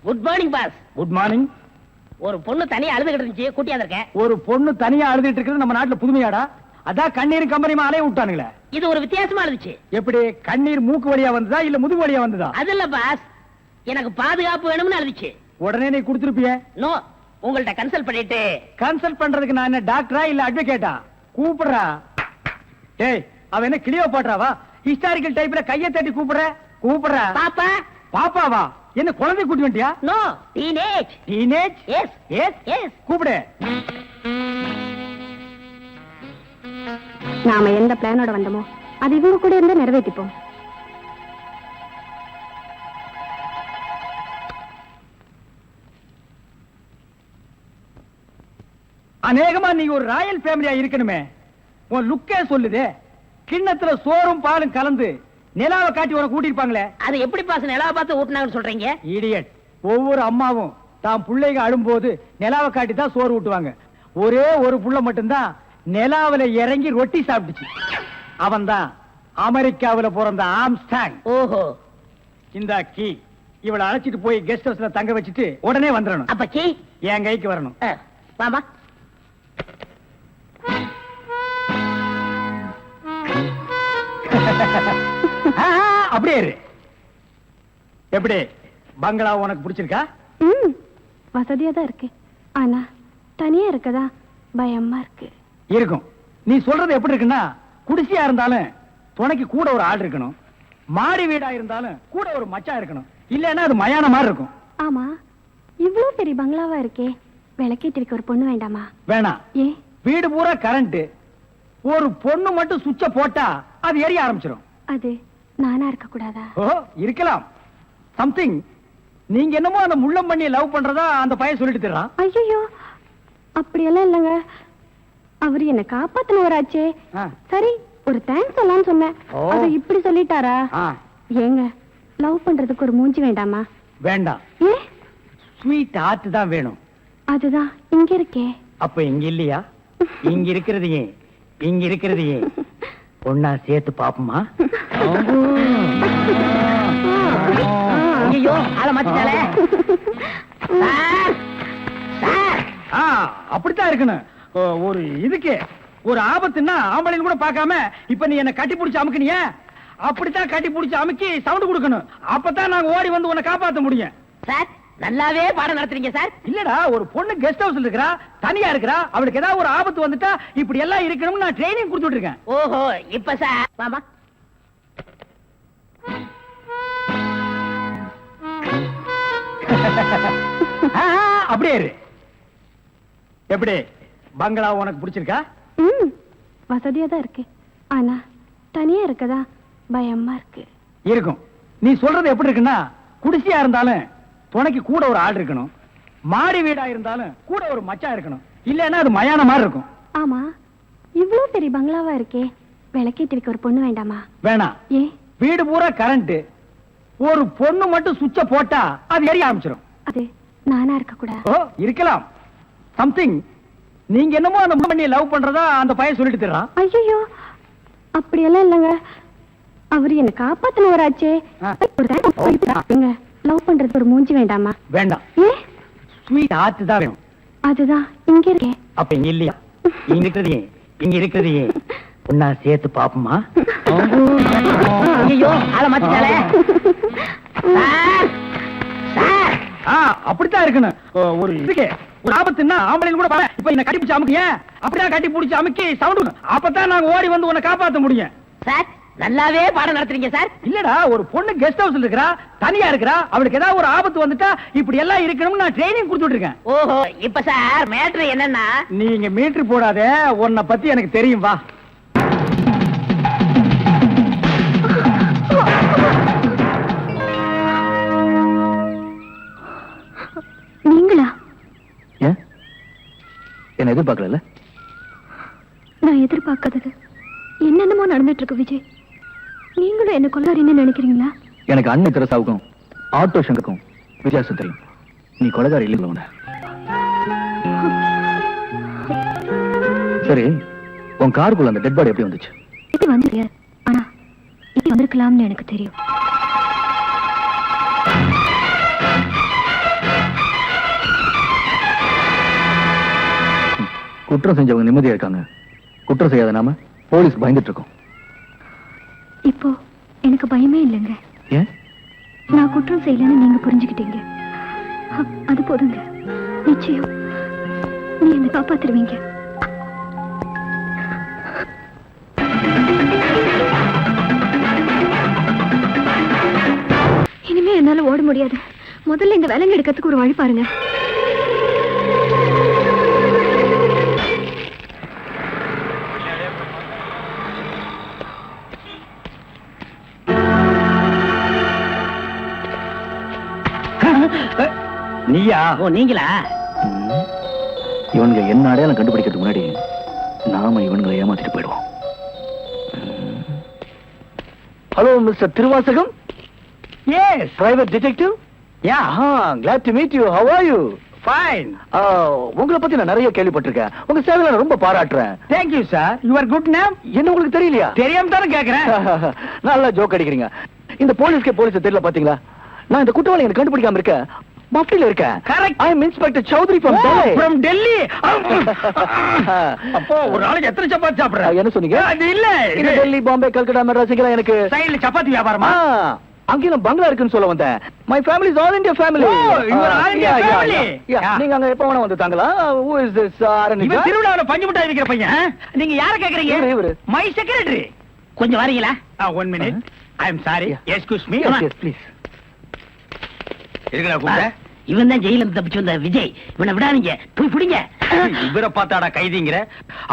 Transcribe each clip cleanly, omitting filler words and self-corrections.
Good morning boss. Good morning. ஒரு பொண்ணு தனியா அழுதுகிட்டு இருந்துச்சு, கூட்டியா இருக்கேன். ஒரு பொண்ணு தனியா அழுதுட்டு இருக்கிறது நம்ம நாட்டுல புதுமையாடா? அதான் கண்ணீர் கம்பெனி அலைய விட்டானுங்களே. இது ஒரு வித்தியாசமா இருந்துச்சு. எப்படி கண்ணீர் மூக்கு வழியா வந்ததா இல்ல முதுகு வழியா வந்ததா? அது இல்ல பாஸ், எனக்கு பாதுகாப்பு வேணும்னு அழுதுச்சு. உடனே நீ கொடுத்துருப்பிய? நோ, உங்கள்ட்ட கன்சல்ட் பண்ணிட்டு. கன்சல்ட் பண்றதுக்கு நான் என்ன டாக்டரா இல்ல அட்வொகேட்டா? கூப்பிடுறா. டேய், அவ என்ன கிளியோ பாட்றாவா? ஹிஸ்டாரிக்கல் டைப்ல கையை தட்டி கூப்பிடுறா. பாப்பா. பாப்பாவா? என்ன குழந்தை கூட்டி வந்துட்டியா? No, teenage. Teenage? Yes yes yes. கூப்பிடு. நாம எந்த பிளானோட வந்தோமோ அது இவங்க கூட இருந்து நிறைவேற்றிப்போம். அநேகமா நீங்க ஒரு ராயல் ஃபேமிலியா இருக்கணுமே. உன் லுக்கே சொல்லுதே. கிண்ணத்துல சோறும் பாலும் கலந்து நிலாவை காட்டி உன கூட்டிருப்பாங்களே. அது எப்படி பாஸ் நிலாவை பார்த்து ஊட்டினாங்கன்னு சொல்றீங்க? இடியட். ஒவ்வொரு அம்மாவும் தான் பிள்ளைங்க அழும்போது நிலாவை காட்டி தான் சோறு ஊட்டுவாங்க. ஒரே ஒரு புள்ள மட்டும்தான் நிலாவில இறங்கி ரொட்டி சாப்பிட்டுச்சு. அவன் தான் அமெரிக்காவில பிறந்த ஆம்ஸ்டாங். ஓஹோ. இந்த கீ இவளை அழைச்சிட்டு போய் கெஸ்ட் ஹவுஸ்ல தங்க வச்சுட்டு உடனே வந்துடணும். அப்ப கீ என் கைக்கு வரணும். வாமா. அப்படியே இரு. எப்படி பங்களா உனக்கு பிடிச்சிருக்கா? வசதியா தான் இருக்கு, ஆனா தனியா இருக்கதா பயமா இருக்கு. இருக்கும். நீ சொல்றது எப்படி இருக்குன்னா, குடிசையா இருந்தாலும் துணைக்கு கூட ஒரு ஆள் இருக்கணும், மாடி வீடா இருந்தாலும் கூட ஒரு மச்சான் இருக்கணும். இல்லன்னா அது மயான மாதிரி இருக்கும். ஆமா, இவ்வளவு பெரிய பங்களாவா இருக்கே, விளக்கேற்றிருக்க ஒரு பொண்ணு வேண்டாமா? வேணாம். ஏ? வீடு பூரா கரண்ட், ஒரு பொண்ணு மட்டும் சுவிட்ச போட்டா அது எரிய ஆரம்பிச்சிடும். அது நானா இருக்க கூடாதா? ஓ, இருக்கலாம். சம்திங். நீங்க என்னமோ அந்த முள்ளம் பண்ணி லவ் பண்றதா அந்த பையன் சொல்லிட்டு தர்றான். ஐயோ, அப்படியெல்லாம் இல்லங்க. அவரு என்ன காப்பாத்தினவராச்சே. சரி, ஒரு தேங்க்ஸ் சொல்லலாம்னு சொன்னேன். அத இப்படி சொல்லிட்டாரா? ஏங்க, லவ் பண்றதுக்கு ஒரு மூஞ்சி வேண்டாமா? வேண்டாம். ஏ? ஸ்வீட் ஹார்ட் தான் வேணும். அதுதான் இங்க இருக்கே. அப்ப இங்க இல்லையா? இங்க இருக்கிறது ஏன், இங்க இருக்கிறது ஏன் ஒன்னா சேர்த்து பாப்போமா? ஐயோ, ஆள மாத்திட்டாளே. அப்படித்தான் இருக்கணும். ஒரு இதுக்கு ஒரு ஆபத்துன்னா ஆம்பளைன்னு கூட பார்க்காம இப்ப நீ என்ன கட்டி பிடிச்சு அமுக்குனிய, அப்படித்தான் கட்டி பிடிச்சு அமுக்கி சவுண்ட் கொடுக்கணும். அப்பதான் நாங்க ஓடி வந்து உன்னை காப்பாற்ற முடியும். சார், நல்லாவே பாடம் நடத்துறீங்க சார். இல்லடா, ஒரு பொண்ணு கெஸ்ட் ஹவுஸ்ல இருக்கறா, தனியா இருக்கறா, அவளுக்கு ஏதாவது ஒரு ஆபத்து வந்துட்டா இப்படி எல்லாம் இருக்கணும்னு நான் ட்ரைனிங் கொடுத்துட்டு இருக்கேன். ஓஹோ, இப்ப சார் மாமா. அப்படியே இரு. எப்படி பங்களா உனக்கு பிடிச்சிருக்கா? வசதியா தான் இருக்கு, ஆனா தனியா இருக்கதா பயமா இருக்கு. இருக்கும். நீ சொல்றது எப்படி இருக்குன்னா, குடிசையா இருந்தாலும் துணைக்கு கூட ஒரு ஆள் இருக்கணும், மாடி வீடா இருந்தாலும் கூட ஒரு மச்சான் இருக்கணும். இல்லன்னா அது மயான மாதிரி இருக்கும். ஆமா, இவ்வளவு பெரிய பங்களாவா இருக்கே, விளக்கேற்றிருக்க ஒரு பொண்ணு வேண்டாமா? வேணாம். ஏ? வீடு பூரா கரண்ட், ஒரு பொண்ணு மட்டும் சுவிட்ச போட்டா அது எரிய ஆரம்பிச்சிடும். அது நானா இருக்க கூடாது? ஓ, இருக்கலாம். சம்திங். நீங்க என்னமோ அந்த பண்ணி லவ் பண்றதா அந்த பையன் சொல்லிட்டு தர்றான். ஐயோ, அப்படியெல்லாம் இல்லங்க. அவரு என்ன காப்பாத்தினவராச்சே. லவ் பண்றது ஒரு மூஞ்சி வேண்டாமா? வேண்டாம். ஏ? ஸ்வீட் ஹார்ட் தான் வேணும். அதுதான் இங்க இருக்கே. அப்ப இங்க இல்லையா? இங்க இருக்கிறது ஏன், இங்க இருக்கிறது ஏன் ஒன்னா சேர்த்து பாப்போமா? ஐயோ, ஆள மாத்திட்டாளே. அப்படித்தான் இருக்கணும். ஒரு இதுக்கு ஒரு ஆபத்துன்னா ஆம்பளைன்னு கூட பாரு. இப்ப என்ன கட்டி பிடிச்சு அமுக்கிய, அப்படியே கட்டி பிடிச்சு அமுக்கி சவுண்ட், அப்பதான் நாங்க ஓடி வந்து உன்னை காப்பாற்ற முடியும். சார், நல்லாவே பாடம் நடத்துறீங்க சார். இல்லடா, ஒரு பொண்ணு கெஸ்ட் ஹவுஸ்ல இருக்கறா, தனியா இருக்கறா, அவளுக்கு ஏதாவது ஒரு ஆபத்து வந்துட்டா இப்படி எல்லாம் இருக்கணும்னு நான் ட்ரைனிங் கொடுத்துட்டு இருக்கேன். ஓஹோ, இப்ப சார் மேட்ரு என்னன்னா, நீங்க மீட்டர் போடாத, உன்னை பத்தி எனக்கு தெரியும். வா. நீங்களா? என்ன எதிர்பார்க்கல? நான் எதிர்பார்க்காதது என்னென்னமோ நடந்துட்டு இருக்கு விஜய். நீங்களும் என்ன கொலைகாரின்னு நினைக்கிறீங்களா? எனக்கு அண்ணன் தெரசாவுக்கும் ஆட்டோ சங்கருக்கும் வித்தியாசம் தெரியும். நீ கொலைகாரி இல்லை. சரி, உன் காருக்குள்ள அந்த டெட் பாடி எப்படி வந்துச்சு? எப்படி வந்து, ஆனா இப்படி வந்திருக்கலாம்னு எனக்கு தெரியும். குற்றம் செஞ்சவங்க நிம்மதியா இருக்காங்க. குற்றம் செய்யாத நாம போலீஸ் பயந்துட்டு இருக்கோம். இப்போ எனக்கு பயமே இல்லைங்க. ஏன்? நான் குற்றம் செய்யலன்னு நீங்க புரிஞ்சுக்கிட்டீங்க. அது போதுங்க. நிச்சயம் நீ என்னை காப்பாத்துருவீங்க. இனிமே என்னால ஓட முடியாது. முதல்ல இந்த வேலைங்க எடுக்கிறதுக்கு ஒரு வழி பாருங்க. நீயா? ஓ நீங்களா? இவனுங்க என்ன அடையாளம் கண்டுபிடிக்கிறதுக்கு முன்னாடி நாம இவனுங்களை ஏமாத்திட்டு போயிடுவோம். Hello mister Thiruvasagam. Yes, private detective. Yeah, glad to meet you. How are you? Fine. உங்களை பத்தி நான் நிறைய கேள்விப்பட்டிருக்கேன். உங்க சேவையில நான் ரொம்ப பாராட்டுறேன். Thank you sir. Your good name என்ன உங்களுக்கு தெரியலையா? தெரியாம தானே கேக்குறேன். நல்லா ஜோக் அடிக்கிறீங்க. இந்த போலீஸ்க்கு போலீஸ் தெரியல பாத்தீங்களா? நான் இந்த குற்றவாளி எனக்கு கண்டுபிடிக்காம இருக்கேன். மஃப்டில இருக்கேன். Correct. I am inspector Chaudhry from Delhi. From Delhi. அப்போ ஒரு நாளைக்கு எத்தனை சப்பாத்தி சாப்பிடுற? என்ன சொன்னீங்க? அது இல்ல, இந்த டெல்லி, பாம்பே, கல்கட்டா, மெட்ராஸ் எல்லாம் எனக்கு சைடுல சப்பாத்தி வியாபாரமா? அங்கே நான் பங்களா இருக்குன்னு சொல்ல வந்தேன். My family is all India family. Oh, you are all India family. நீங்க அங்க எப்ப வேணா வந்து தாங்களா? Who is this? இவன் திருவிழாவுல பஞ்சு மிட்டாய் விக்கிற பையன். நீங்க யார கேக்குறீங்க? இவரு. My secretary. கொஞ்சம் வரீங்களா? 1 minute. I am sorry. Excuse me. Yes, please. இருக்கடா கூப்பிட்ட. இவன் தான் ஜெயில இருந்து தப்பிச்சு வந்த விஜய். இவனை விடாதீங்க, போய் பிடிங்க. இவரை பார்த்தாடா கைதிங்கிற?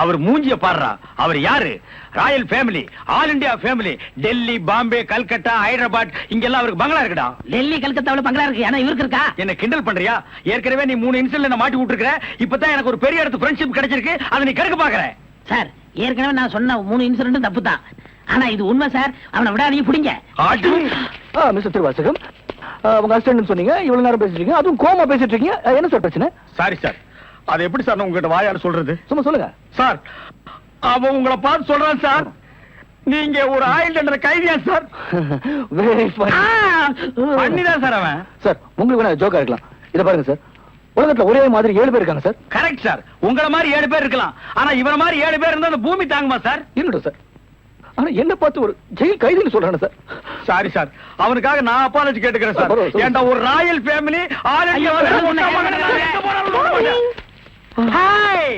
அவர் மூஞ்சிய பாடுறா. அவர் யாரு? Royal family, all India family. Delhi, Bombay, Calcutta, Hyderabad இங்கெல்லாம் அவருக்கு பங்களா இருக்குடா. டெல்லி கல்கத்தாவுல பங்களா இருக்கு. ஆனா இவருக்கு இருக்கா? என்ன கிண்டல் பண்றியா? ஏற்கனவே நீ 3 இன்சிடென்ட்ல என்ன மாட்டி விட்டுருக்க. இப்பதான் எனக்கு ஒரு பெரிய இடத்து ஃப்ரெண்ட்ஷிப் கிடைச்சிருக்கு. அதை நீ கெடுக்க பாக்குற. சார், ஏற்கனவே நான் சொன்ன 3 இன்சிடென்ட் தப்பு தான். ஆனா இது உண்மை சார். அவனை விடாதீங்க, பிடிங்க. மிஸ்டர் திருவாசகம், உங்க அசிஸ்டன்ட் சொன்னீங்க. இவ்வளவு நேரம் பேசிட்டு இருக்கீங்க, அதுவும் கோமா பேசிட்டு இருக்கீங்க. என்ன சார் பிரச்சனை? Sorry sir. அது எப்படி சார் உங்ககிட்ட வாயால சொல்றது? சும்மா சொல்லுங்க சார். அவன் உங்களை பார்த்து சொல்றான் சார். நீங்க ஒரு ஆயில் தண்டனை கைதியா சார்? Very fun. பண்ணிதான் சார் அவன். சார், உங்களுக்கு வேணா ஜோக்கா இருக்கலாம். இத பாருங்க சார், உலகத்துல ஒரே மாதிரி 7 பேர் இருக்காங்க சார். Correct sir. உங்கள மாதிரி 7 பேர் இருக்கலாம். ஆனா இவர மாதிரி 7 பேர் இருந்தா அந்த பூமி தாங்குமா சார்? இருக்கட்டும் சார். ஆனா என்ன பார்த்து ஒரு ஜெயில் கைதின்னு சொல்றானே சார். Sorry sir. அவனுக்காக நான் அப்பாலஜி கேட்டுக்கிறேன் சார். பரவாயில்ல, ஏன்டா ஒரு Royal family, all India hi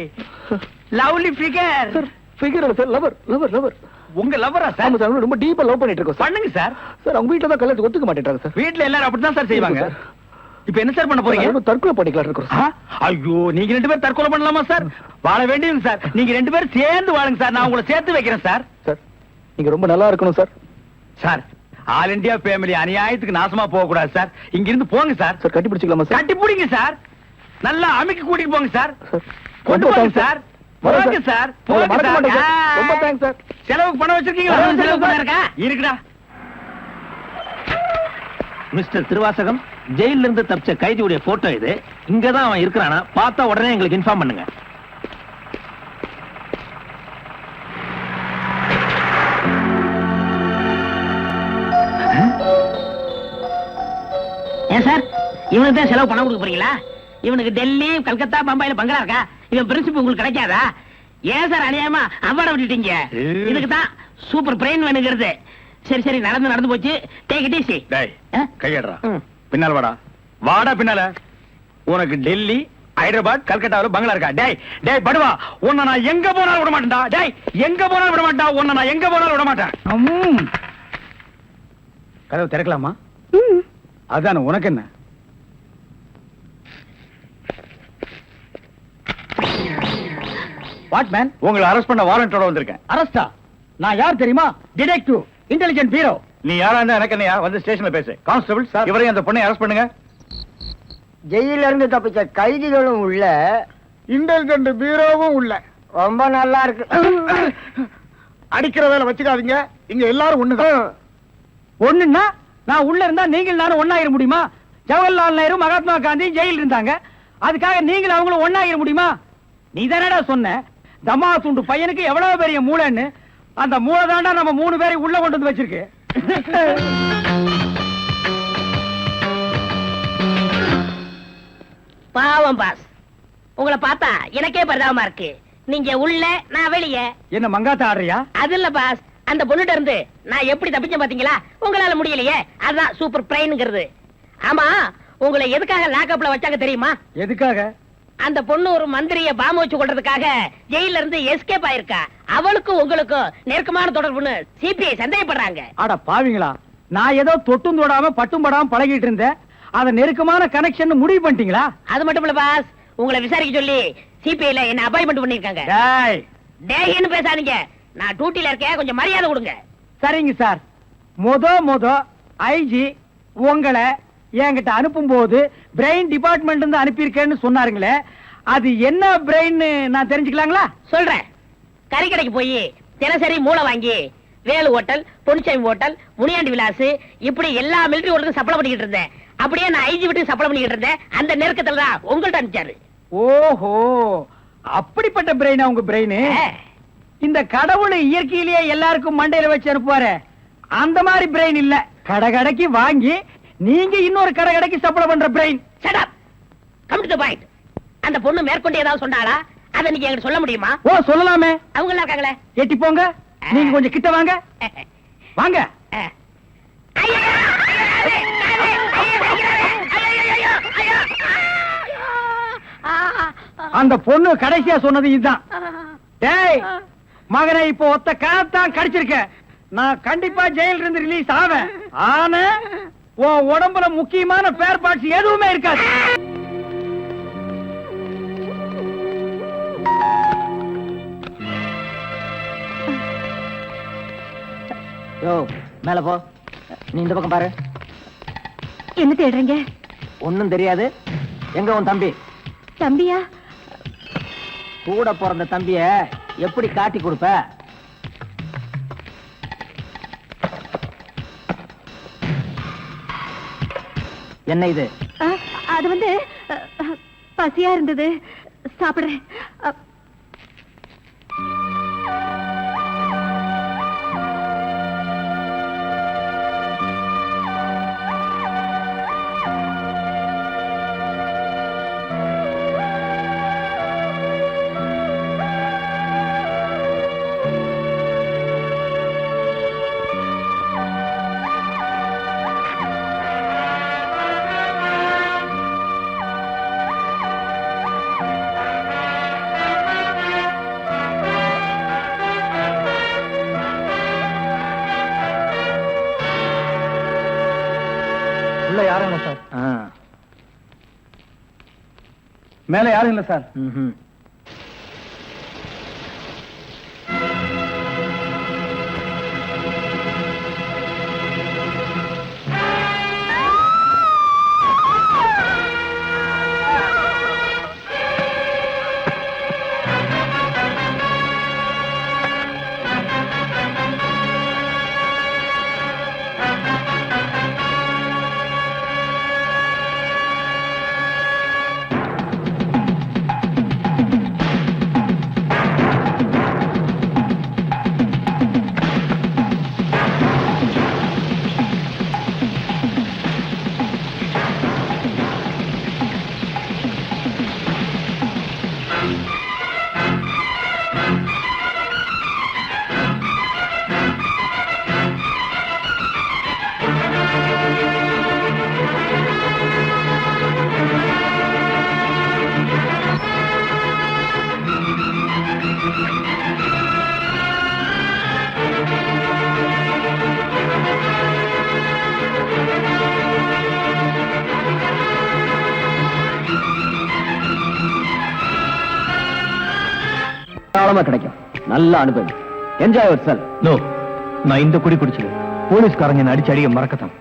lovely figure. Sir, figure இல்ல சார், லவர் லவர் லவர். உங்க லவ்வரா சார்? ஆமா சார், ரொம்ப டீப்பா லவ் பண்ணிட்டு இருக்கோம் சார். பண்ணுங்க சார். சார், அவங்க வீட்ல தான் கல்யாணத்துக்கு ஒத்துக்க மாட்டேன்றாங்க சார். வீட்ல எல்லாரும் அப்படிதான் சார் செய்வாங்க. சார். இப்போ என்ன சார் பண்ண போறீங்க? நம்ம தற்கொலை பண்ணிக்கலாம் இருக்கோம் சார். ஐயோ, நீங்க 2 பேரும் தற்கொலை பண்ணலாமா சார்? வாழ வேண்டியது சார். நீங்க 2 பேரும் சேர்ந்து வாழுங்க சார். நான் உங்களை சேர்த்து வைக்கிறேன் சார். சார், நீங்க ரொம்ப நல்லா இருக்கணும் sir. Sir, all India family அநியாயத்துக்கு நாசமா போக கூடாது சார். இங்க இருந்து போங்க சார். சார், கட்டி பிடிச்சிக்கலாமா சார்? கட்டி பிடிங்க சார். நல்லா அமுக்கி கூட்டிட்டு போங்க சார். சார், கொண்டு ரொம்ப போங்க thanks சார். வரேன் போங்க சார். உங்களை போங்க மறக்க மாட்டேன் சார். சார். ரொம்ப தேங்க்ஸ் சார். செலவுக்கு பணம் வச்சிருக்கீங்களா? செலவு பணம் இருக்கா? இருக்குடா. மிஸ்டர் திருவாசகம், ஜெயில இருந்து தப்பிச்ச கைதியுடைய போட்டோ இது. இங்கதான் அவன் இருக்கிறானா பார்த்தா உடனே எங்களுக்கு இன்ஃபார்ம் பண்ணுங்க. ஏன் சார், இவனுக்கு தான் செலவு பணம் கொடுக்க போறீங்களா? இவனுக்கு டெல்லி, கல்கத்தா, பம்பாயில பங்களா இருக்கா? இவன் பிரின்சிபல் உங்களுக்கு கிடைக்காதா? ஏன் சார் அநியாயமா அவார்ட விட்டுட்டீங்க? இதுக்கு தான் சூப்பர் பிரெயின் வேணுங்கிறது. சரி சரி, நடந்து போச்சு. Take it easy. டேய், கையடுறா. பின்னால வாடா. வாடா பின்னால. உனக்கு டெல்லி, ஹைதராபாத், கல்கட்டாவுல பங்களா இருக்கா? டேய் டேய் படுவா, உன்னை நான் எங்க போனாலும் விட மாட்டேன்டா. டேய், எங்க போனாலும் விட மாட்டா. உன்னை நான் எங்க போனாலும் விட மாட்டேன். கதவு திறக்கலாமா? அதான, உனக்கு என்ன? What man? உங்களை அரெஸ்ட் பண்ண வாரண்டோட வந்திருக்கேன். அரஸ்டா? நான் யார் தெரியுமா? Detective, intelligent bureau. நீ யாரா இருந்தா எனக்கு என்னையா? வந்து ஸ்டேஷன்ல பேசு. கான்ஸ்டபிள் சார், இவரையும் அந்த பொண்ணை அரெஸ்ட் பண்ணுங்க. ஜெயில இருந்து தப்பிச்ச கைதிகளும் உள்ள, இன்டெலிஜென்ட் பீரோவும் உள்ள. ரொம்ப நல்லா இருக்கு. அடிக்கிற வேலை வச்சுக்காதீங்க. இங்க எல்லாரும் ஒண்ணுதான். ஒண்ணுன்னா நான் உள்ள இருந்தா நீங்கள் நானும் ஒண்ணாயிர முடியுமா? ஜவஹர்லால் நேரு, மகாத்மா காந்தி ஜெயில இருந்தாங்க. அதுக்காக நீங்களும் அவங்களும் ஒண்ணாயிர முடியுமா? நீ தானடா சொன்ன தமா துண்டு பையனுக்கு எவ்வளவு பெரிய மூளைன்னு. அந்த மூளை தாண்டா நம்ம 3 பேரை உள்ள கொண்டு வந்து வச்சிருக்கு. பாவம் பாஸ், உங்களை பார்த்தா எனக்கே பரிதாபமா இருக்கு. நீங்க உள்ள நான் வெளியே. என்ன மங்காத்த ஆடுறியா? அது இல்ல பாஸ், அந்த பொண்ணுட்ட இருந்து நான் எப்படி தப்பிச்சேன் பாத்தீங்களா? உங்களால முடியலையே, அதுதான் சூப்பர் பிரெயின்ங்கிறது. ஆமா, உங்களை எதுக்காக லாக்அப்ல வச்சாங்க தெரியுமா? எதுக்காக? அந்த பொண்ணு ஒரு மந்திரிய பாம்பு வச்சு கொள்றதுக்காக ஜெயில இருந்து எஸ்கேப் ஆயிருக்கா. அவளுக்கும் உங்களுக்கும் நெருக்கமான தொடர்புன்னு சிபிஐ சந்தேகப்படுறாங்க. அட பாவிங்களா, நான் ஏதோ தொட்டும் தொடாம பட்டும் படாம பழகிட்டு இருந்தேன். அத நெருக்கமான கனெக்ஷன் முடிவு பண்ணிட்டீங்களா? அது மட்டும் இல்ல பாஸ், உங்களை விசாரிக்க சொல்லி சிபிஐல என்ன அப்பாயின்மெண்ட் பண்ணிருக்காங்க. டேய், டேய்னு பேசாதீங்க, நான் டியூட்டில இருக்கேன், கொஞ்சம் மரியாதை கொடுங்க. சரிங்க சார். மொத ஐஜி உங்களை என்கிட்ட அனுப்பும் போது பிரெயின் டிபார்ட்மெண்ட் இருந்து அனுப்பியிருக்கேன்னு சொன்னாருங்களே, அது என்ன பிரெயின் நான் தெரிஞ்சுக்கலாங்களா? சொல்றேன். கறிக்கடைக்கு போய் தினசரி மூளை வாங்கி வேலு ஹோட்டல், பொன்சாமி ஹோட்டல், முனியாண்டி விலாஸ் இப்படி எல்லா மிலிட்டரி ஹோட்டலுக்கும் சப்ளை பண்ணிக்கிட்டு இருந்தேன். அப்படியே நான் ஐஜி விட்டு சப்ளை பண்ணிக்கிட்டு இருந்தேன். அந்த நெருக்கத்துல தான் உங்கள்ட்ட அனுப்பிச்சாரு. ஓஹோ, அப்படிப்பட்ட பிரெயினா உங்க பிரெயின்? இந்த கடவுள் இயற்கையிலேயே எல்லாருக்கும் மண்டையில வச்சு அனுப்புவாரு, அந்த மாதிரி பிரெயின் இல்ல. கடைக்கு வாங்கி நீங்க இன்னொரு கடைக்கு சப்ளை பண்ற brain. Shut up, come to the point. அந்த பொண்ணு மேற்கொண்டு ஏதாவது சொன்னாளா? அதை நீங்க என்கிட்ட சொல்ல முடியுமா? ஓ, சொல்லலாமே. அவங்க எல்லாம் இருக்காங்களே. எட்டி போங்க, நீங்க கொஞ்சம் கிட்ட வாங்க. வாங்க. அந்த பொண்ணு கடைசியா சொன்னது இதுதான். டேய் மகனை, இப்போ ஒத்த காத்தான் கடிச்சிருக்க. நான் கண்டிப்பா ஜெயில இருந்து ரிலீஸ் ஆவேன். ஆனா உன் உடம்புல முக்கியமான பேர் பார்ட்ஸ் எதுவுமே இருக்காது. யோ, மேல போ. நீ இந்த பக்கம் பாரு. என்ன தேடுறீங்க? ஒண்ணும் தெரியாது. எங்க உன் தம்பி? தம்பியா? கூட பிறந்த தம்பிய எப்படி காட்டி கொடுப்ப? என்ன இது? அது வந்து பசியா இருந்தது, சாப்பிடுறேன். யாரும் இல்ல சார். மேல யாரும் இல்ல சார். கிடைக்கும். நல்ல அனுபவம். Enjoy your self. நோ, நான் இந்த குடி குடிச்சது போலீஸ்காரங்க என்ன அடிச்சு அடிக்க மறக்கத்தான்.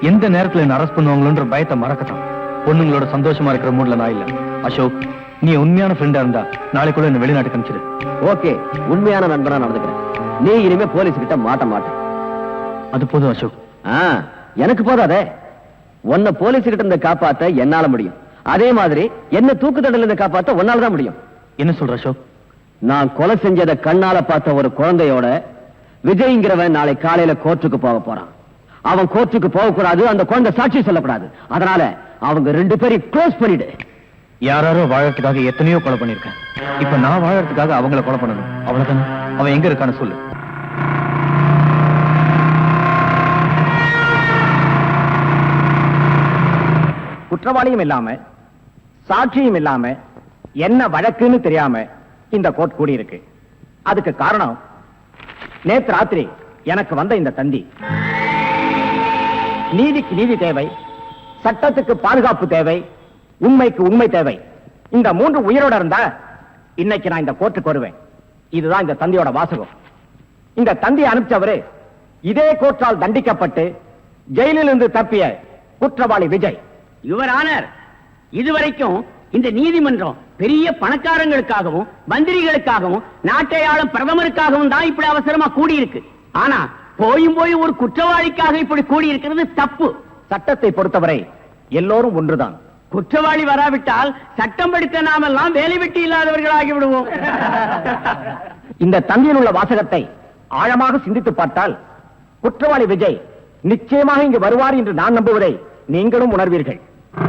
எந்த நேரத்துல என்ன அரெஸ்ட் பண்ணுவாங்களோன்ற பயத்தை மறக்கத்தான். பொண்ணுங்களோட சந்தோஷமா இருக்கிற மூட்ல நான் இல்ல. அசோக், நீ உண்மையான ஃப்ரெண்டா இருந்தா நாளைக்குள்ள என்ன வெளிநாட்டுக்கு அனுப்பிச்சிடு. ஓகே, உண்மையான நண்பனா நடந்துக்கிறேன். நீ இனிமே போலீஸ் கிட்ட மாட்ட மாட்டேன். அது போதும் அசோக். எனக்கு போதாதே. உன்னை போலீஸ் கிட்ட இருந்து காப்பாத்த என்னால முடியும். அதே மாதிரி என்ன தூக்கு தண்டல இருந்து காப்பாத்த உன்னாலதான் முடியும். என்ன சொல்ற அசோக்? நான் கொலை செஞ்சத கண்ணால பார்த்த ஒரு குழந்தையோட விஜய்ங்கிறவன் நாளை காலையில கோர்ட்டுக்கு போக போறான். அவன் கோர்ட்டுக்கு போக கூடாது, அந்த குழந்தை சாட்சி சொல்லக்கூடாது. அதனால அவங்க 2 பேரையும் க்ளோஸ் பண்ணிடு. யாரோ வாழறதுக்காக எத்தனையோ கொலை பண்ணிருக்கேன். இப்ப நான் வாழறதுக்காக அவங்கள கொலை பண்ணணும். அவ்வளவுதானே? அவன் எங்க இருக்கான்னு சொல்லு. குற்றவாளியும் இல்லாம சாட்சியும் இல்லாம என்ன வழக்குன்னு தெரியாம இந்த கோர்ட் கூடி இருக்கு. அதுக்கு காரணம் நேத்து ராத்திரி எனக்கு வந்த இந்த தந்தி. நீதிக்கு நீதி தேவை, சட்டத்துக்கு பாதுகாப்பு தேவை, உண்மைக்கு உண்மை தேவை. இந்த மூன்று உயிரோட இருந்தா இன்னைக்கு நான் இந்த கோர்ட்டுக்கு வருவேன். இதுதான் இந்த தந்தியோட வாசகம். இந்த தந்தி அனுப்பிச்சவரு இதே கோர்ட்டால் தண்டிக்கப்பட்டு ஜெயிலில் இருந்து தப்பிய குற்றவாளி விஜய். யுவர் ஆனர், இதுவரைக்கும் இந்த நீதிமன்றம் பெரிய பணக்காரங்களுக்காகவும் மந்திரிகளுக்காகவும் நாட்டை ஆளும் பிரதமருக்காகவும் தான் இப்படி அவசரமா கூடியிருக்கு. ஆனா போய் ஒரு குற்றவாளிக்காக இப்படி கூடியிருக்கிறது தப்பு. சட்டத்தை பொறுத்தவரை எல்லோரும் ஒன்றுதான். குற்றவாளி வராவிட்டால் சட்டம் படித்த நாமெல்லாம் வேலை வெட்டி இல்லாதவர்களாகி விடுவோம். இந்த தந்தியில் உள்ள வாசகத்தை ஆழமாக சிந்தித்து பார்த்தால் குற்றவாளி விஜய் நிச்சயமாக இங்கு வருவார் என்று நான் நம்புவதை நீங்களும் உணர்வீர்கள்.